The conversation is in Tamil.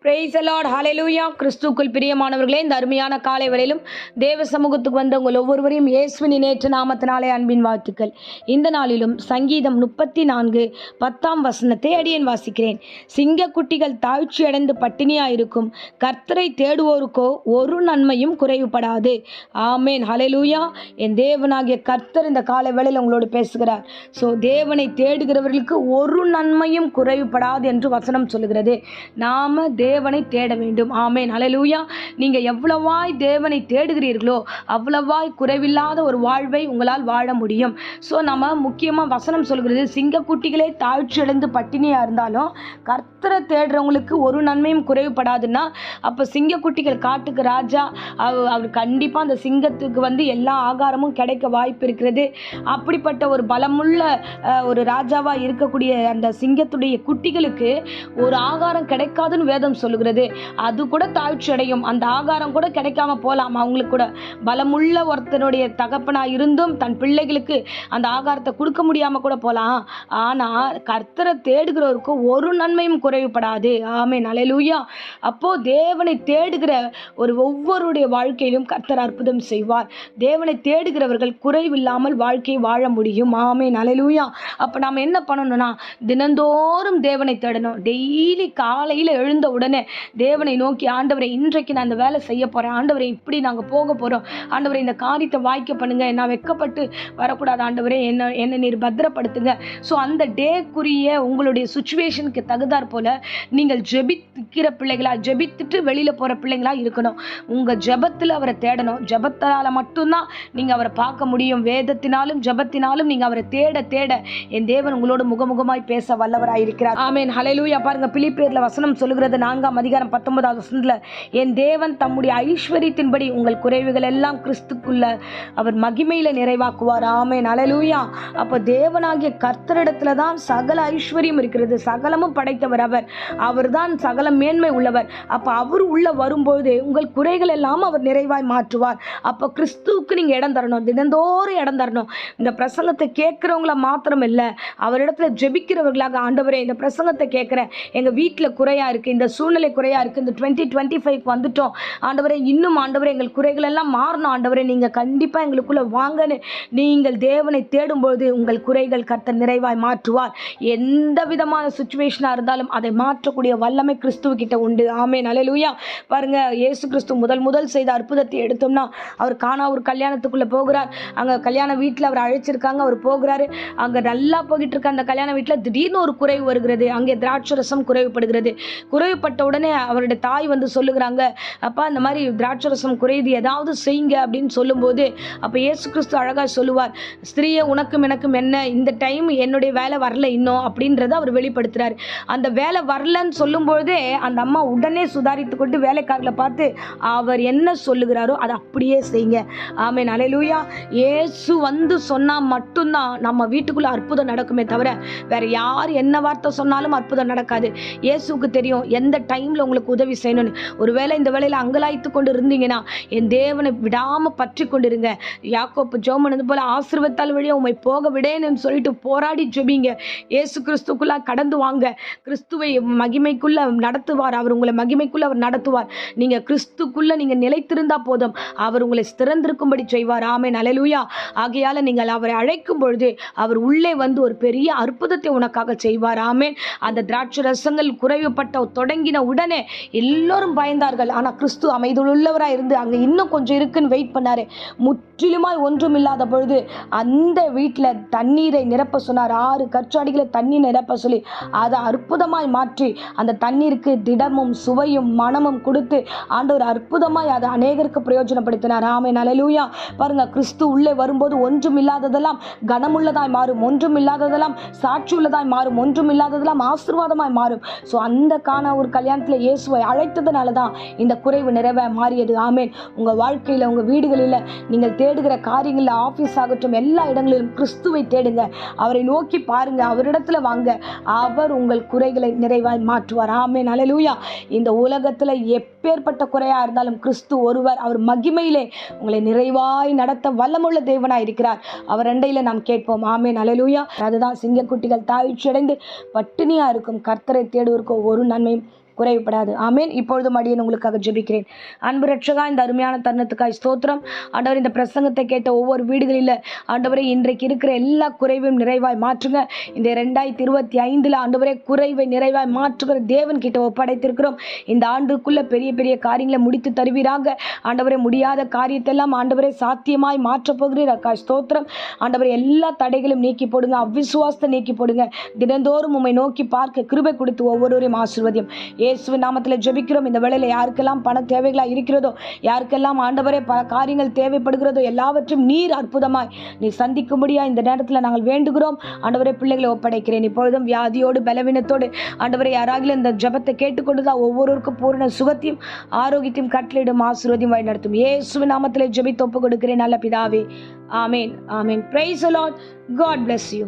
பிரைஸ் தி லார்ட், ஹalleluya. கிறிஸ்துவுக்குள் பிரியமானவர்களே, இந்த அருமையான காலை வேளையிலும் தேவ சமூகத்துக்கு வந்த உங்கள் ஒவ்வொருவரையும் இயேசுவின் இணையற்ற நாமத்தினாலே அன்பின் வாழ்த்துக்கள். இந்த நாளிலும் சங்கீதம் 34:10 அடியேன் வாசிக்கிறேன். சிங்கக்குட்டிகள் தாழ்ச்சி அடைந்து பட்டினியாயிருக்கும், கர்த்தரை தேடுவோருக்கோ ஒரு நன்மையும் குறைவுபடாது. ஆமேன், ஹalleluya. என் தேவனாகிய கர்த்தர் இந்த காலை வேளையில் உங்களோடு பேசுகிறார். தேவனை தேடுகிறவர்களுக்கு ஒரு நன்மையும் குறைவுபடாது என்று வசனம் சொல்லுகிறது. நாம தேவனை தேட வேண்டும். ஆமேன், ஹல்லேலூயா. நீங்க எவ்வளவாய் தேவனை தேடுகிறீர்களோ அவ்வளவாய் குறைவில்லாத ஒரு வாழ்வை உங்களால் வாழ முடியும். நம்ம முக்கியமாக வசனம் சொல்கிறது, சிங்கக்குட்டிகளே தாழ்ச்சி அடைந்து பட்டினியா இருந்தாலும் கர்த்தரை தேடுறவங்களுக்கு ஒரு நன்மையும் குறைவுபடாதுன்னா, அப்போ சிங்கக்குட்டிகள் காட்டுக்கு ராஜா, அவர் கண்டிப்பாக அந்த சிங்கத்துக்கு எல்லா ஆகாரமும் கிடைக்க வாய்ப்பு இருக்கிறது. அப்படிப்பட்ட ஒரு பலமுள்ள ஒரு ராஜாவாக இருக்கக்கூடிய அந்த சிங்கத்துடைய குட்டிகளுக்கு ஒரு ஆகாரம் கிடைக்காதுன்னு வேதம் சொல்லுகிறது. அது கூட தாழ்ச்சி அடையும், அந்த ஆகாரம் கூட கிடைக்காம போகலாம். அவங்களுக்கு கூட பலமுள்ள ஒருத்தனுடைய தகப்பனாக இருந்தும் தன் பிள்ளைகளுக்கு அந்த ஆகாரத்தை கொடுக்க முடியாமல் கூட போகலாம். ஆனால் கர்த்தரை தேடுகிறவருக்கு ஒரு நன்மையும் குறைவுபடாது. ஆமென், ஹல்லேலூயா. அப்போ தேவனை தேடுகிற ஒவ்வொருடைய வாழ்க்கையிலும் கர்த்தர் அற்புதம் செய்வார். தேவனை தேடுகிறவர்கள் குறைவில்லாமல் வாழ்க்கையை வாழ முடியும். ஆமென், ஹல்லேலூயா. அப்போ நாம் என்ன பண்ணணும்னா, தினந்தோறும் தேவனை தேடணும். டெய்லி காலையில் எழுந்த உடனே தேவனை நோக்கி, ஆண்டவரை இன்றைக்கு நான் இந்த வேலை செய்ய போகிறேன், ஆண்டவரை இப்படி நாங்கள் போக போகிறோம், ஆண்டவரை இந்த காரியத்தை வாய்க்க பண்ணுங்க, நான் வெட்கப்பட்டு வரக்கூடாது, ஆண்டவரே என்னை நீர் பத்திரப்படுத்துங்க. அந்த டேக்குரிய உங்களுடைய சுச்சுவேஷனுக்கு தகுந்தாற் போல நீங்கள் ஜெபிக்கிற பிள்ளைகளா, ஜெபித்துட்டு வெளியில் போகிற பிள்ளைங்களா இருக்கணும். உங்கள் ஜெபத்தில் அவரை தேடணும். ஜெபத்தால் மட்டும்தான் நீங்கள் அவரை பார்க்க முடியும். வேதத்தினாலும் ஜெபத்தினாலும் நீங்கள் அவரை தேட தேட என் தேவன் உங்களோடு முகமுகமாய் பேச வல்லவராயிருக்கிறார். ஆமென், ஹல்லேலூயா. பாருங்க, பிலிப்பியரில் வசனம் சொல்லுகிறது 4:19 என் தேவன் தம்முடைய ஐஸ்வரியத்தின்படி உங்கள் குறைவுகள் எல்லாம் கிறிஸ்துக்குள்ள அவர் மகிமையில நிறைவாக்குவார். ஆமென், ஹல்லேலூயா. அப்போ தேவனாகிய கர்த்தரிடத்துல தான் சகல ஐஸ்வர்யம் இருக்கிறது. சகலமும் படைத்தவர் அவர் தான் சகல மேன்மை உள்ளவர். அப்போ அவர் உள்ள வரும்போது உங்கள் குறைகள் எல்லாம் அவர் நிறைவாய் மாற்றுவார். அப்போ கிறிஸ்துவுக்கு நீங்க இடம் தரணும், தினந்தோறும் இடம் தரணும். இந்த பிரசங்கத்தை கேட்கிறவங்கள மாத்திரம் இல்லை, அவரிடத்துல ஜெபிக்கிறவர்களாக, ஆண்டவரே இந்த பிரசங்கத்தை கேட்கிறேன், எங்க வீட்டில் குறையா இருக்கு, இந்த சூழ்நிலை குறையா இருக்கு, இந்த 2025 வந்துட்டோம் ஆண்டவரே, இன்னும் ஆண்டவரே எங்கள் குறைகள் எல்லாம் மாறணும், ஆண்டவரே நீங்க கண்டிப்பா எங்களுக்குள்ள வாங்கன்னு நீங்கள் தேவனை தேடும்போது உங்கள் குறைகள் கர்த்தர் நிறைவாய் மாற்றுவார். எந்த விதமான சுச்சுவேஷனா இருந்தாலும் அதை மாற்றக்கூடிய வல்லமை கிறிஸ்துவ கிட்ட உண்டு. ஆமென், ஹல்லேலூயா. பாருங்க, இயேசு கிறிஸ்து முதல் செய்த அற்புதத்தை எடுத்தோம்னா, அவர் கானா ஒரு கல்யாணத்துக்குள்ள போகிறார். அங்க கல்யாண வீட்டில் அவர் அழைச்சிருக்காங்க, அவர் போகிறாரு. அங்க நல்லா போயிட்டு இருக்க அந்த கல்யாண வீட்டில் திடீர்னு ஒரு குறைவு வருகிறது. அங்கே திராட்சரசம் குறைவுபடுகிறது. குறைவுபட்ட உடனே அவருடைய தாய் சொல்லுகிறாங்க, அப்பா இந்த மாதிரி திராட்சரசம் குறையுது, ஏதாவது செய்யுங்க அப்படின்னு சொல்லும்போது, அப்போ இயேசு கிறிஸ்து அழகாக சொல்லுவார், ஸ்திரீயே உனக்கும் எனக்கும் என்ன, இந்த டைம் என்னுடைய வேலை வரல இன்னும் அப்படின்றத அவர் வெளிப்படுத்துறாரு. அந்த வேலை வரலன்னு சொல்லும்போதே அந்த அம்மா உடனே சுதாரித்து கொண்டு வேலைக்காரர்களை பார்த்து அவர் என்ன சொல்லுகிறாரோ அதை அப்படியே செய்யுங்க. ஆமென், ஹல்லேலூயா. இயேசு சொன்னா மட்டும்தான் நம்ம வீட்டுக்குள்ள அற்புதம் நடக்குமே தவிர வேற யார் என்ன வார்த்தை சொன்னாலும் அற்புதம் நடக்காது. இயேசுக்கு தெரியும் எந்த டைம்ல உங்களுக்கு உதவி செய்யணும்னு. ஒருவேளை இந்த வேளையில அங்கலாய்த்து கொண்டு இருந்தீங்கன்னா என் தேவனை விடாம பற்றி கொண்டிருங்க. யாக்கோப்பு ஜெபம் பண்ணது போல ஆசீர்வாதத்தால் வழியா உம்மை போக விடேன்னு சொல்லிட்டு போராடி ஜெபிங்க. இயேசு கிறிஸ்துக்குள்ள கடந்து வாங்க. கிறிஸ்துவை மகிமைக்குள்ள நடத்துவார். அவர் உங்களை மகிமைக்குள்ள அவர் நடத்துவார். நீங்க கிறிஸ்துக்குள்ள நீங்க நிலைத்திருந்தா போதும், அவர் உங்களை திறந்திருக்கும்படி செய்வார். ஆமென், ஹல்லேலூயா. ஆகையால நீங்கள் அவரை அழைக்கும் பொழுது அவர் உள்ளே ஒரு பெரிய அற்புதத்தை உனக்காக செய்வார். ஆமென். அந்த திராட்சை ரசங்கள் குறைவுபட்ட தொடங்கின உடனே எல்லோரும் பயந்தார்கள். ஆனா கிறிஸ்து அமைதியுள்ளவராக இருந்து அங்க இன்னும் கொஞ்சம் இருக்குன்னு வெயிட் பண்ணாரு. முற்றிலுமாய் ஒன்றும் இல்லாத பொழுது அந்த வீட்டில் தண்ணீரை நிரப்ப சொன்னார். 6 கற்றாடிகளை தண்ணீர் நிரப்ப சொல்லி அதை அற்புதமாய் மாற்றி அந்த தண்ணீருக்கு திடமும் சுவையும் மனமும் கொடுத்து ஆண்டவர் அற்புதமாய் அதை அநேகருக்கு பிரயோஜனப்படுத்தினார். ஆமென், ஹல்லேலூயா. பாருங்க, கிறிஸ்து உள்ளே வரும்போது ஒன்றும் இல்லாததெல்லாம் கனமுள்ளதாய் மாறும், ஒன்றும் இல்லாததெல்லாம் சாட்சி உள்ளதாய் மாறும், ஒன்றும் இல்லாததெல்லாம் ஆசீர்வாதமாய் மாறும். அந்த கானா ஒரு கல்யாணத்தில் இயேசுவை அழைத்ததுனால தான் இந்த குறைவு நிறைவே மாறியது. ஆமென். உங்க வாழ்க்கையில, உங்க வீடுகளில், நீங்கள் தேடுகிற காரியங்களில், ஆபீஸ் ஆகட்டும், எல்லா இடங்களிலும் கிறிஸ்துவை தேடுங்க. அவரை நோக்கி பாருங்க, அவரிடத்துல வாங்க. அவர் உங்கள் குறைகளை நிறைவாய் மாற்றுவார். ஆமென், ஹல்லேலூயா. இந்த உலகத்துல எப்பேற்பட்ட குறையா இருந்தாலும் கிறிஸ்து ஒருவர், அவர் மகிமையிலே உங்களை நிறைவாய் நடத்த வல்லமுள்ள தேவனாய் இருக்கிறார். அவர் அண்டையில நாம் கேட்போம். ஆமென், ஹல்லேலூயா. அதுதான் சிங்கக்குட்டிகள் தாழ்ச்சி அடைந்து பட்டினியா இருக்கும், கர்த்தரை தேடுவதற்கு ஒரு நன்மையும் குறைவுபடாது. ஆமேன். இப்பொழுதும் அடியேன் உங்களுக்காக ஜெபிக்கிறேன். அன்பு ரட்சகா, இந்த அருமையான தருணத்துக்காய் ஸ்தோத்திரம். ஆண்டவர், இந்த பிரசங்கத்தை கேட்ட ஒவ்வொரு வீடுகளில் ஆண்டவரே இன்றைக்கு இருக்கிற எல்லா குறைவையும் நிறைவாய் மாற்றுங்க. இந்த 2025 ஆண்டவரே குறைவை நிறைவாய் மாற்றுகிற தேவன் கிட்ட ஒப்படைத்திருக்கிறோம். இந்த ஆண்டுக்குள்ள பெரிய பெரிய காரியங்களை முடித்து தருவீராக. ஆண்டவரே, முடியாத காரியத்தெல்லாம் ஆண்டவரே சாத்தியமாய் மாற்றப் போகிறீர். ஸ்தோத்திரம். ஆண்டவரே, எல்லா தடைகளும் நீக்கி போடுங்க, அவிசுவாசத்தை நீக்கி போடுங்க. தினந்தோறும் உம்மை நோக்கி பார்க்க கிருபை கொடுத்து ஒவ்வொருவரையும் ஆசீர்வதியும். இயேசுவின் நாமத்தில் ஜெபிக்கிறோம். இந்த வேளையில் யாருக்கெல்லாம் பண தேவைகளா இருக்கிறதோ, யாருக்கெல்லாம் ஆண்டவரே பல காரியங்கள் தேவைப்படுகிறதோ, எல்லாவற்றையும் நீர் அற்புதமாய் நீர் சந்திக்கும்படியா இந்த நேரத்தில் நாங்கள் வேண்டுகிறோம். ஆண்டவரே, பிள்ளைகளை ஒப்படைக்கிறேன். இப்பொழுதும் வியாதியோடு பலவீனத்தோடு ஆண்டவரை யாராகிலும் இந்த ஜெபத்தை கேட்டுக்கொண்டுதான் ஒவ்வொருவருக்கும் பூரண சுகத்தையும் ஆரோக்கியத்தையும் கட்டளையிடும் ஆசீர்வாதம் வழி நடத்தும். இயேசுவின் நாமத்திலே ஜெபித்து ஒப்பு கொடுக்கிறேன் நல்ல பிதாவே. ஆமேன். ஆமேன். Praise the Lord. God bless you.